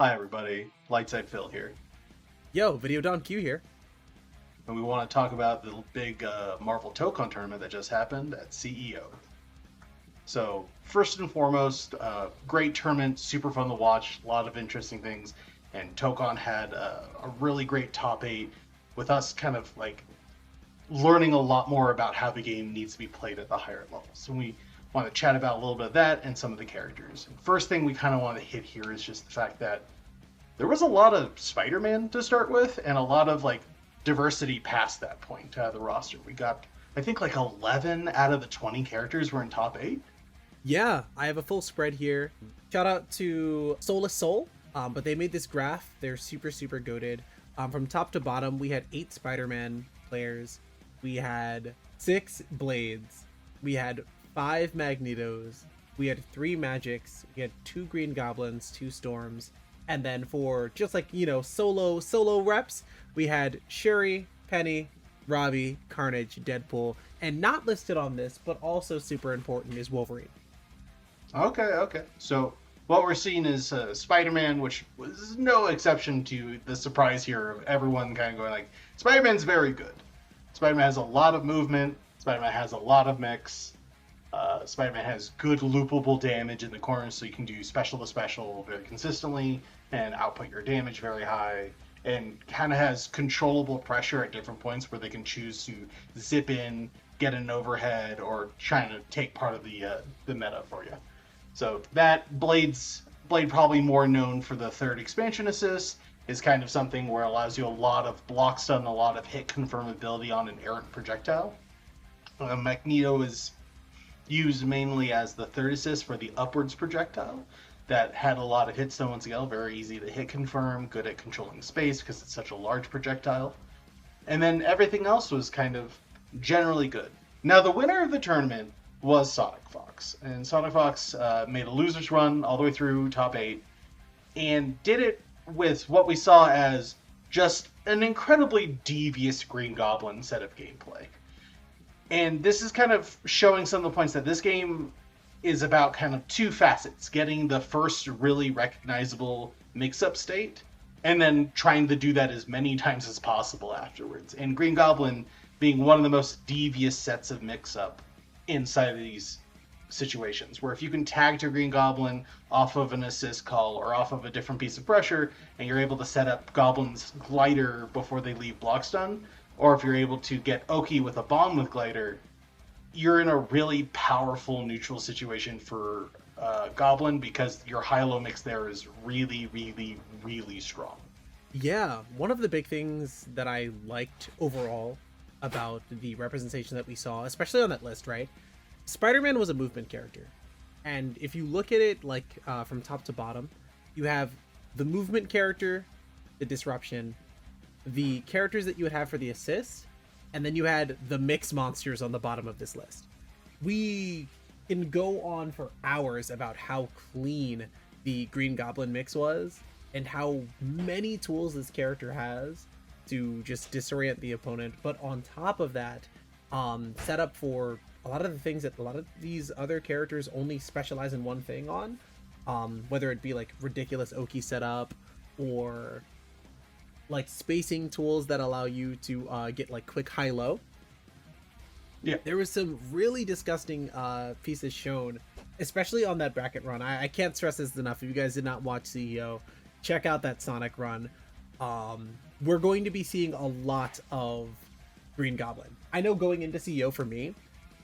Hi everybody, Lightside Phil here, Yo, Video Don Q here. and we want to talk about the big Marvel Tokon tournament that just happened at CEO. So first and foremost, great tournament, super fun to watch, a lot of interesting things, and Tokon had a really great top eight, with us kind of like learning a lot more about how the game needs to be played at the higher levels. So we want to chat about a little bit of that and some of the characters. And first thing we kind of want to hit here is just the fact that there was a lot of Spider-Man to start with, and a lot of like diversity past that point out of the roster. We got, I think, like 11 out of the 20 characters were in top eight. Yeah, I have a full spread here. Shout out to Soulless Soul, but they made this graph. They're super goated. From top to bottom, we had 8 Spider-Man players. We had 6 Blades. We had 5 Magnetos. We had 3 Magics. We had 2 Green Goblins, 2 Storms. And then for just like, solo reps, we had Shuri, Penny, Robbie, Carnage, Deadpool, and not listed on this, but also super important is Wolverine. Okay. So what we're seeing is Spider-Man, which was no exception to the surprise here of everyone kind of going like, Spider-Man's very good. Spider-Man has a lot of movement. Spider-Man has a lot of mix. Spider-Man has good loopable damage in the corners, so you can do special to special very consistently and output your damage very high. And kind of has controllable pressure at different points where they can choose to zip in, get an overhead, or trying to take part of the meta for you. So that Blade probably more known for the third expansion assist is kind of something where it allows you a lot of block stun, a lot of hit confirmability on an errant projectile. Magneto is used mainly as the third assist for the upwards projectile that had a lot of hit stun once again, very easy to hit confirm, good at controlling space because it's such a large projectile. And then everything else was kind of generally good. Now the winner of the tournament was Sonic Fox, and Sonic Fox made a losers run all the way through top eight, and did it with what we saw as just an incredibly devious Green Goblin set of gameplay. And this is kind of showing some of the points that this game is about kind of two facets: getting the first really recognizable mix-up state, and then trying to do that as many times as possible afterwards. And Green Goblin being one of the most devious sets of mix-up inside of these situations, where if you can tag to Green Goblin off of an assist call or off of a different piece of pressure, and you're able to set up Goblin's glider before they leave block stun, or if you're able to get Oki with a bomb with glider, you're in a really powerful neutral situation for Goblin, because your high-low mix there is really strong. Yeah, one of the big things that I liked overall about the representation that we saw, especially on that list, right? Spider-Man was a movement character. And if you look at it like from top to bottom, you have the movement character, the disruption, the characters that you would have for the assist, and then you had the mix monsters on the bottom of this list. We can go on for hours about how clean the Green Goblin mix was and how many tools this character has to just disorient the opponent. But on top of that, set up for a lot of the things that a lot of these other characters only specialize in one thing on, whether it be like ridiculous Oki setup or like spacing tools that allow you to get like quick high low. Yeah. There was some really disgusting pieces shown, especially on that bracket run. I can't stress this enough. If you guys did not watch CEO, check out that Sonic run. We're going to be seeing a lot of Green Goblin. I know going into CEO for me,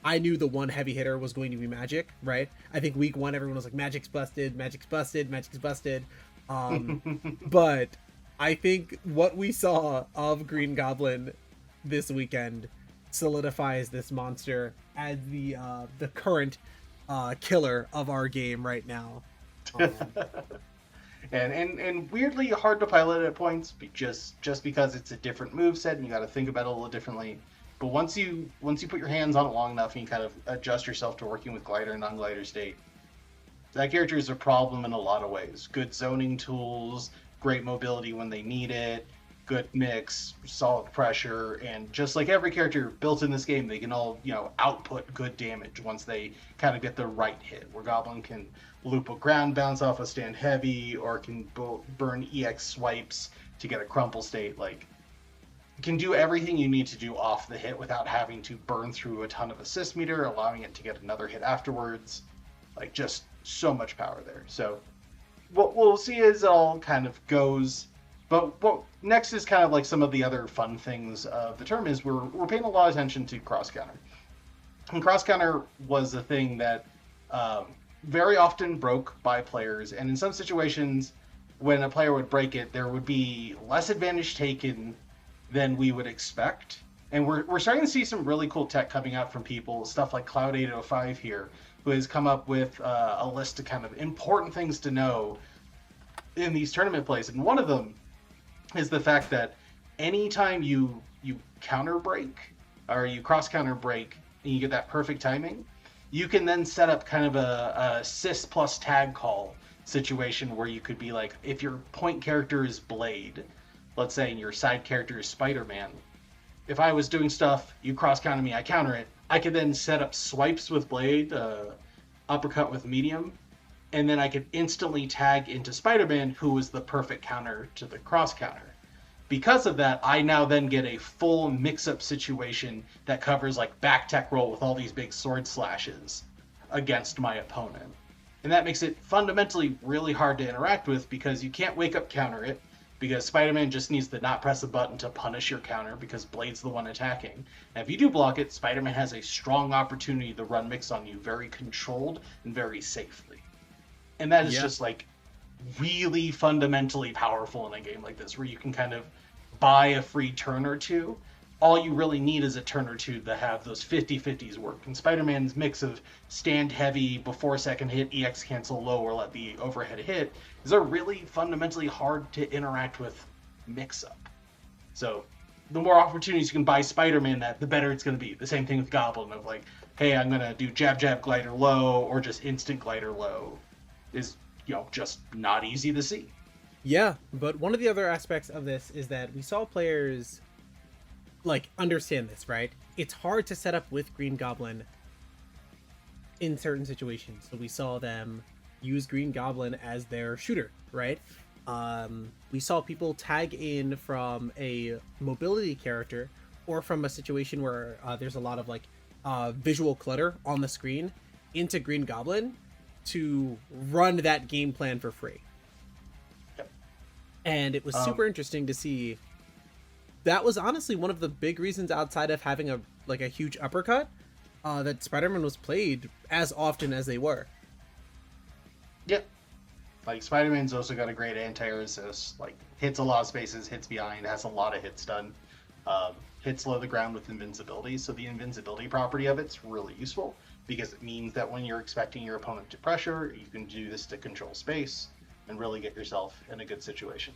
I knew the one heavy hitter was going to be Magic, right? I think week one, everyone was like, Magic's busted, Magic's busted, Magic's busted. But I think what we saw of Green Goblin this weekend solidifies this monster as the current killer of our game right now. Um, and weirdly hard to pilot at points, just because it's a different move set and you got to think about it a little differently. But once you put your hands on it long enough and you kind of adjust yourself to working with glider and non-glider state, that character is a problem in a lot of ways. Good zoning tools, great mobility when they need it, good mix, solid pressure, and just like every character built in this game, they can all, output good damage once they kind of get the right hit. Where Goblin can loop a ground bounce off a stand heavy, or can burn EX swipes to get a crumple state. Like, can do everything you need to do off the hit without having to burn through a ton of assist meter, allowing it to get another hit afterwards. Like, just so much power there. So what we'll see as it all kind of goes. But what next is kind of like some of the other fun things of the term is we're paying a lot of attention to cross counter. And cross counter was a thing that very often broke by players, and in some situations, when a player would break it, there would be less advantage taken than we would expect. And we're starting to see some really cool tech coming out from people, stuff like Cloud 805 here, who has come up with a list of kind of important things to know in these tournament plays. And one of them is the fact that anytime you counter break or you cross counter break and you get that perfect timing, you can then set up kind of a assist plus tag call situation where you could be like, if your point character is Blade, let's say your side character is Spider-Man, if I was doing stuff, you cross counter me, I counter it, I could then set up swipes with Blade, uppercut with medium, and then I could instantly tag into Spider-Man, who was the perfect counter to the cross counter. Because of that, I now then get a full mix-up situation that covers like back tech roll with all these big sword slashes against my opponent. And that makes it fundamentally really hard to interact with because you can't wake up counter it, because Spider-Man just needs to not press a button to punish your counter because Blade's the one attacking. And if you do block it, Spider-Man has a strong opportunity to run mix on you very controlled and very safely. And that is just like really fundamentally powerful in a game like this, where you can kind of buy a free turn or two. All you really need is a turn or two to have those 50-50s work. And Spider-Man's mix of stand heavy before second hit, EX cancel low, or let the overhead hit is a really fundamentally hard to interact with mix-up. So the more opportunities you can buy Spider-Man that, the better it's going to be. The same thing with Goblin of like, hey, I'm going to do jab, jab, glider low, or just instant glider low is, just not easy to see. Yeah, but one of the other aspects of this is that we saw players like understand this, right? It's hard to set up with Green Goblin in certain situations. So we saw them use Green Goblin as their shooter, right? We saw people tag in from a mobility character or from a situation where there's a lot of like visual clutter on the screen into Green Goblin to run that game plan for free. Yep. And it was super interesting to see. That was honestly one of the big reasons, outside of having a huge uppercut, that Spider-Man was played as often as they were. Yep. Like, Spider-Man's also got a great anti-air assist. Like, hits a lot of spaces, hits behind, has a lot of hits done. Hits low the ground with invincibility, so the invincibility property of it's really useful, because it means that when you're expecting your opponent to pressure, you can do this to control space and really get yourself in a good situation.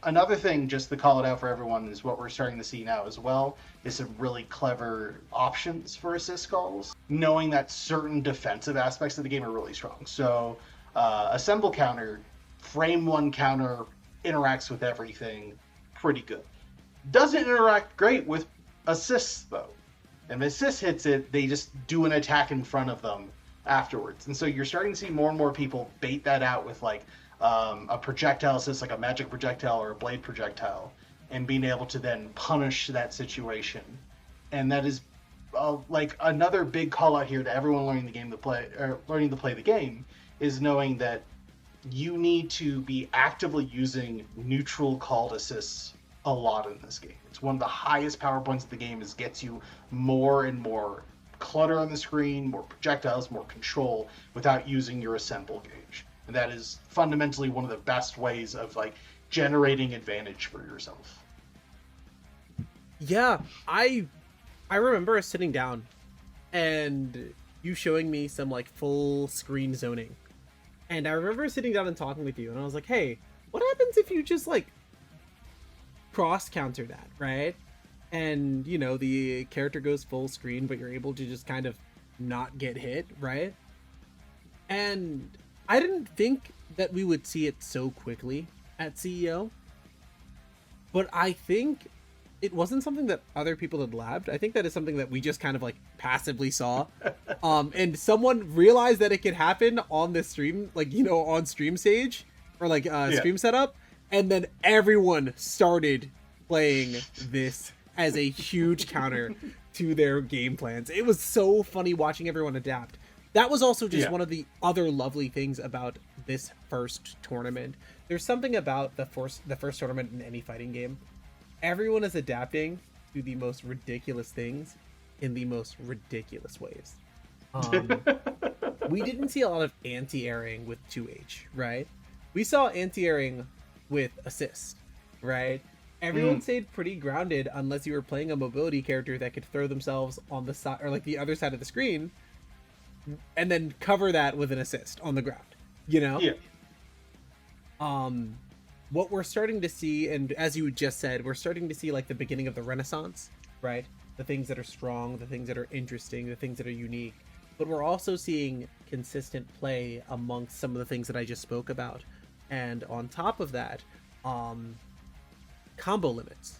Another thing, just to call it out for everyone, is what we're starting to see now as well, is some really clever options for assist calls, knowing that certain defensive aspects of the game are really strong. So, assemble counter, frame one counter, interacts with everything pretty good. Doesn't interact great with assists, though. And if assist hits it, they just do an attack in front of them afterwards. And so you're starting to see more and more people bait that out with like a projectile assist, like a magic projectile or a blade projectile, and being able to then punish that situation. And that is like another big call out here to everyone learning to play the game, is knowing that you need to be actively using neutral called assists a lot in this game. It's one of the highest power points of the game, is gets you more and more clutter on the screen, more projectiles, more control without using your assemble gauge. And that is fundamentally one of the best ways of like generating advantage for yourself. Yeah, I remember sitting down and you showing me some like full screen zoning. And I remember sitting down and talking with you, and I was like, hey, what happens if you just like cross counter that, right? And the character goes full screen, but you're able to just kind of not get hit, right? And I didn't think that we would see it so quickly at CEO. but I think it wasn't something that other people had labbed. I think that is something that we just kind of like passively saw. And someone realized that it could happen on the stream, like, on stream stage or like Yeah. stream setup. And then everyone started playing this as a huge counter to their game plans. It was so funny watching everyone adapt. That was also just one of the other lovely things about this first tournament. There's something about the first tournament in any fighting game. Everyone is adapting to the most ridiculous things in the most ridiculous ways. We didn't see a lot of anti-airing with 2H, right? We saw anti-airing with assist, right? Everyone stayed pretty grounded unless you were playing a mobility character that could throw themselves on the side or like the other side of the screen and then cover that with an assist on the ground, Yeah. What we're starting to see, and as you just said, we're starting to see like the beginning of the Renaissance, right? The things that are strong, the things that are interesting, the things that are unique. But we're also seeing consistent play amongst some of the things that I just spoke about. And on top of that, combo limits.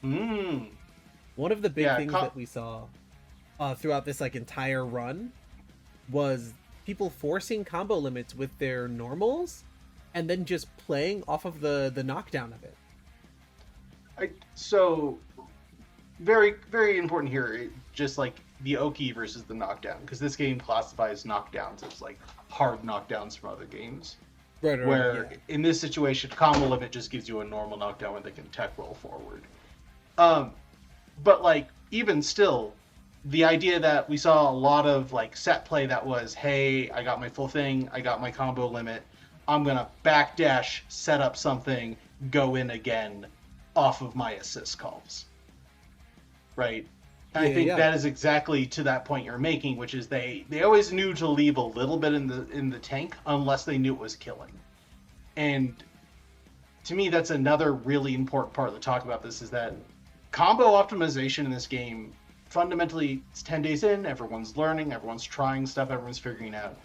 One of the big things that we saw throughout this like entire run was people forcing combo limits with their normals and then just playing off of the knockdown of it. So very, very important here, just like the Oki versus the knockdown, because this game classifies knockdowns as like hard knockdowns from other games. Right, where in this situation, combo limit just gives you a normal knockdown where they can tech roll forward. But like even still, the idea that we saw a lot of like set play that was, hey, I got my full thing, I got my combo limit, I'm gonna backdash, set up something, go in again off of my assist calls. Right? And I think that is exactly to that point you're making, which is they always knew to leave a little bit in the tank unless they knew it was killing. And to me, that's another really important part to talk about this, is that combo optimization in this game, fundamentally, it's 10 days in, everyone's learning, everyone's trying stuff, everyone's figuring out.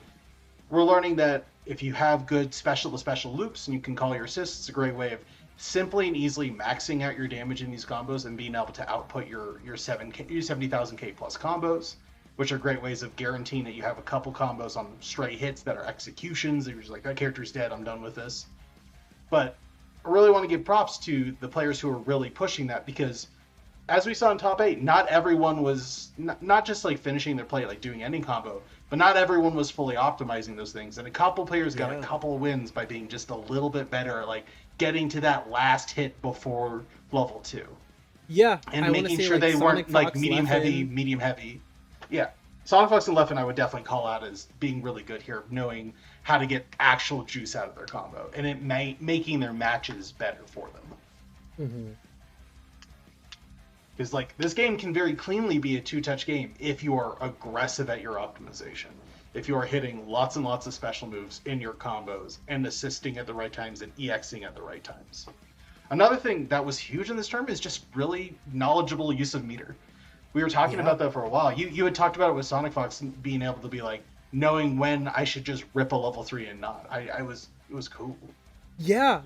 We're learning that if you have good special loops and you can call your assists, it's a great way of simply and easily maxing out your damage in these combos and being able to output your 70,000k plus combos, which are great ways of guaranteeing that you have a couple combos on stray hits that are executions. You're just like, that character's dead, I'm done with this. But I really want to give props to the players who are really pushing that, because as we saw in top 8, not everyone was not just like finishing their play, like doing any combo, but not everyone was fully optimizing those things. And a couple players got a couple of wins by being just a little bit better at like getting to that last hit before level 2. Yeah. And making sure they weren't like medium heavy. Yeah. Sonic Fox and Leffen I would definitely call out as being really good here, knowing how to get actual juice out of their combo, and it making their matches better for them. Because like this game can very cleanly be a two-touch game if you are aggressive at your optimization. If you are hitting lots and lots of special moves in your combos and assisting at the right times and EXing at the right times. Another thing that was huge in this term is just really knowledgeable use of meter. We were talking about that for a while. You had talked about it with Sonic Fox being able to be like, knowing when I should just rip a level 3 and not. It was cool. Yeah.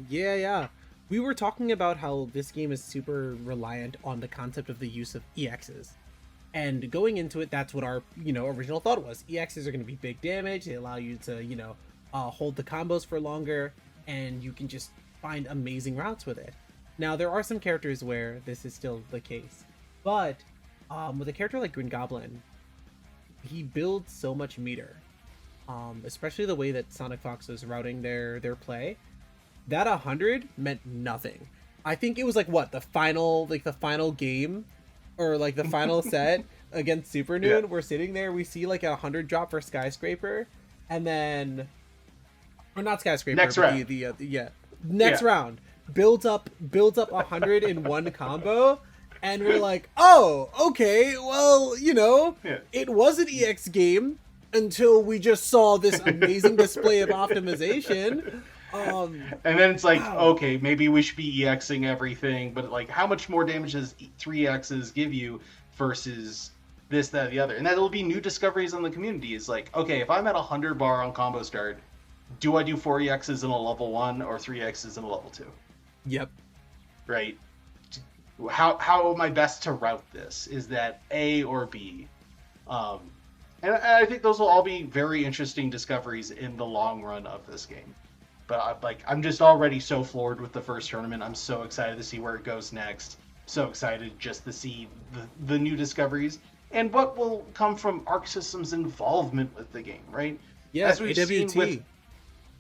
We were talking about how this game is super reliant on the concept of the use of EXs. And going into it, that's what our, original thought was. EXs are going to be big damage. They allow you to, hold the combos for longer, and you can just find amazing routes with it. Now, there are some characters where this is still the case. But with a character like Green Goblin, he builds so much meter. Especially the way that Sonic Fox was routing their play. That 100 meant nothing. I think it was like the final game, or like the final set against Supernoon. We're sitting there, we see like a 100 drop for Skyscraper, and then, or not Skyscraper, next round. Next round builds up 100 in one combo, and we're like, oh, okay, well, it was an EX game until we just saw this amazing display of optimization. And then it's like, okay, maybe we should be EXing everything, but like, how much more damage does 3Xs give you versus this, that, the other? And that'll be new discoveries on the community. Is like, okay, if I'm at 100 bar on combo start, do I do 4 EXs in a level 1 or 3 Xs in a level 2? Yep. right? How am I best to route this? Is that A or B? Um, and I think those will all be very interesting discoveries in the long run of this game. But I'm just already so floored with the first tournament. I'm so excited to see where it goes next. So excited just to see the new discoveries and what will come from Arc System's involvement with the game, right? Yeah, As we've seen with AWT.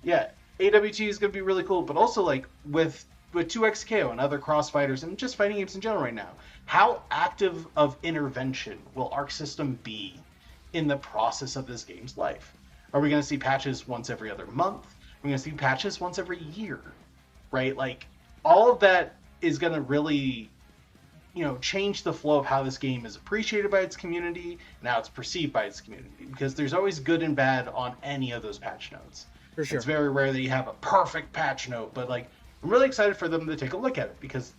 yeah, AWT is going to be really cool, but also like with 2XKO and other cross fighters and just fighting games in general right now, how active of intervention will Arc System be in the process of this game's life? Are we going to see patches once every other month? Are we going to see patches once every year? Right? Like all of that is going to really change the flow of how this game is appreciated by its community and how it's perceived by its community, because there's always good and bad on any of those patch notes. For sure. It's very rare that you have a perfect patch note, but like I'm really excited for them to take a look at it, because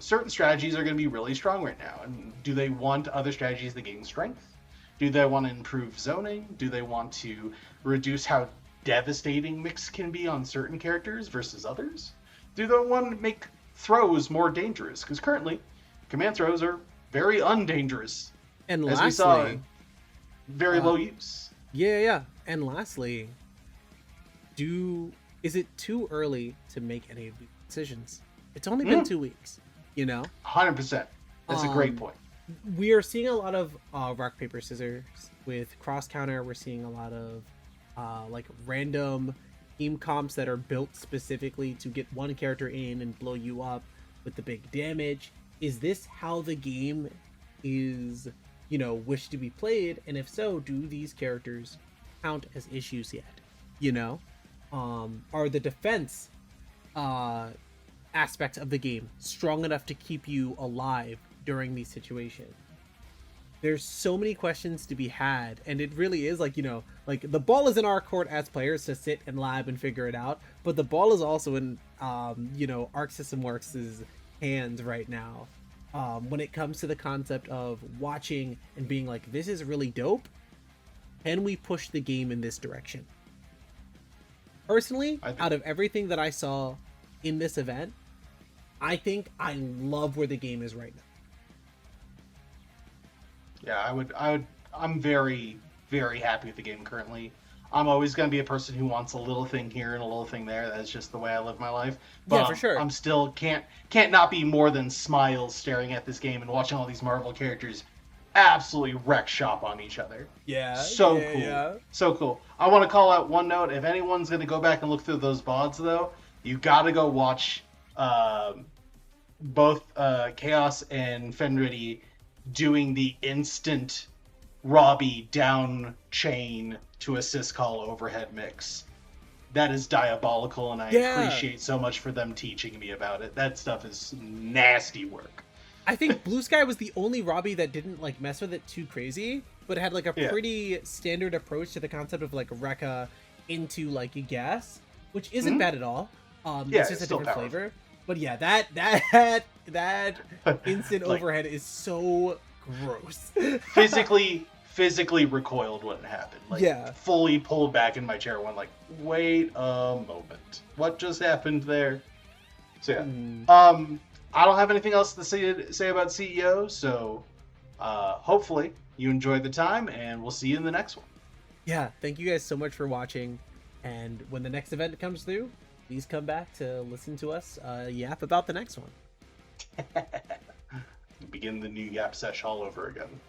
certain strategies are going to be really strong right now. And do they want other strategies to gain strength? Do they want to improve zoning? Do they want to reduce how devastating mix can be on certain characters versus others? Do they want to make throws more dangerous? Because currently, command throws are very undangerous, And as we saw, lastly, very low use. yeah. And lastly, is it too early to make any of these decisions? It's only been 2 weeks, 100%. That's a great point. We are seeing a lot of rock paper scissors with cross counter. We're seeing a lot of like random team comps that are built specifically to get one character in and blow you up with the big damage. Is this how the game is wished to be played? And if so, do these characters count as issues yet? Are the defense aspects of the game strong enough to keep you alive during these situations? There's so many questions to be had, and it really is like the ball is in our court as players to sit and lab and figure it out, but the ball is also in Arc System Works' hands right now, when it comes to the concept of watching and being like, this is really dope, can we push the game in this direction? Personally, out of everything that I saw in this event, I think I love where the game is right now. Yeah, I'm very, very happy with the game currently. I'm always going to be a person who wants a little thing here and a little thing there. That's just the way I live my life. But Yeah, for sure. I'm still can't not be more than smiles staring at this game and watching all these Marvel characters absolutely wreck shop on each other. Yeah. So yeah, cool. Yeah. So cool. I want to call out one note. If anyone's going to go back and look through those VODs, though, you got to go watch both Chaos and Fenridi doing the instant Robbie down chain to assist call overhead mix. That is diabolical, and I appreciate so much for them teaching me about it. That stuff is nasty work. I think Blue Sky was the only Robbie that didn't like mess with it too crazy, but had like a pretty standard approach to the concept of like Rekka into like a gas, which isn't bad at all. It's just a different flavor. But yeah, that instant overhead is so gross. physically recoiled when it happened. Like fully pulled back in my chair, went like, wait a moment, what just happened there? So yeah, I don't have anything else to say about CEO. So hopefully you enjoyed the time, and we'll see you in the next one. Yeah, thank you guys so much for watching, and when the next event comes through, please come back to listen to us yap about the next one. Begin the new yap sesh all over again.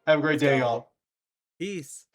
Have a great day, y'all. Peace.